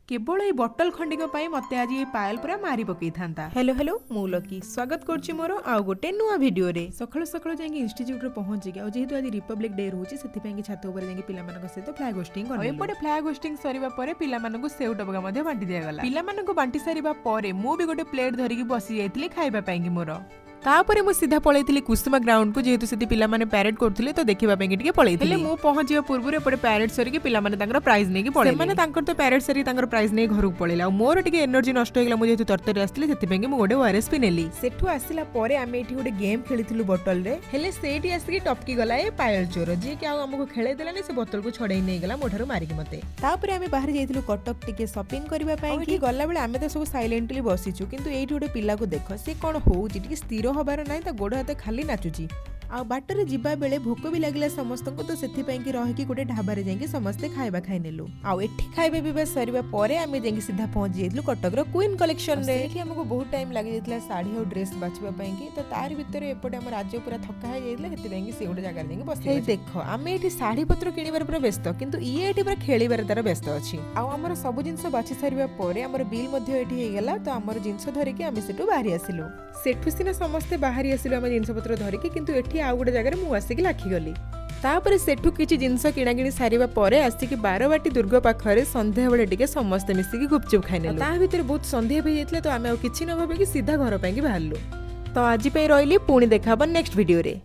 केवल ये बटल खंडिक मते आज ये पायल पूरा मारी पकई था। हेलो हेलो मु लकी स्वागत करछि मोर आउ गोटे नुआ वीडियो रे। सखळ सखळ जाई इंस्टीट्यूट रे पहुंची गया जेहेतु आज रिपब्लिक डे रहउछि सेति पई कि छात ऊपर जाई पिला मानक सहित फ्लैग होस्टिंग करले। एपटे फ्लैग होस्टिंग सरीबा परे पिला मानक सेउ टबका मध्ये बांटी दिया गला। पिला मानक बांटी सरीबा परे मु भी गोटे प्लेट धरि कि बसी जाइतिली खाइबा पई कि मोर तापरे मु सीधा पळैतिली कुसुमा ग्राउंड को जेहेतु सेति पिला माने पैरेड करथुले तो देखिबा पई कि पळैतिली। हेले मु पहुंचिबा पूर्व रे पड़े पैरेड सरी कि पिला माने तांकर प्राइज नै कि पळे माने तांकर तो पैरेड सरी तांकर प्राइज नै घर पळेला आ मोर टिके एनर्जी नष्ट होइगला मु जेहेतु तरतरी आस्तिली सेति पई कि मु गोटे ओआरएस पी नेली। सेठु आसिला परे आमे एठी गोटे गेम खेलिथिलु बोतल रे। हेले सेठी आसी टपकी गला ए पायल चोर जे कि आ हमको खेलै देलानी से बोतल को छड़ाई नै गला मोठारो मारी कि मते। तापरे आमे बाहर जाइथिलु कटक टिके शॉपिंग करबा पई कि गला बेले आमे तो सब साइलेंटली बसिछु किंतु एठी गोटे पिला को देखो से कोन होउची टिके स्थिर होबार नै त गोड़ हाथ खाली नाचुची आ बाटर जीवा बेले भोक भी लगिला समस्त को तो सेथि पई कि रहि कि गोटे ढाबारे जाई कि समस्ते खाइबा खाइ नेलु आ एठी खाइबा पिबा सरीबा परे आमे जाई कि सीधा पहुंच जेइतलु कटक रो क्वीन कलेक्शन रे। देखि हमको बहुत टाइम लागि जेतला साड़ी और ड्रेस बाछबा पई कि तो तार भीतर एपटे हम राज्य पूरा थक्का है जेइतला सेथि पई कि से गोटे जगह जाई बसि हे देखो आमे एठी साड़ी पत्र किनिबार पूरा व्यस्त किंतु इए एठी पूरा खेलिबार तार व्यस्त अछि आ हमर सब जिंस बाछि सरीबा परे हमर बिल मध्ये एठी हे गेला तो हमर जिंस धरि कि आमे सेटु बाहरी आसिलु। सेठु सिना समस्ते बाहरी आसिलु हम जिंस पत्र धरि कि किंतु एठी आ गोटे जगह मु आसिक लाखी गली। तापरे सेठु किछि जिंस किणाकिणी सारिबा परे आसिक बारवाटी दुर्ग पाखरे संध्या बेले टिके समस्ते मिसिकी गुपचुप खाइनेलु। ता भितर बहुत संध्या भई जायतले तो आमे किछि न भाबे कि सीधा घर पई कि बाहरलु। तो आजि पई रहिली पुणी देखाबन नेक्स्ट वीडियो रे।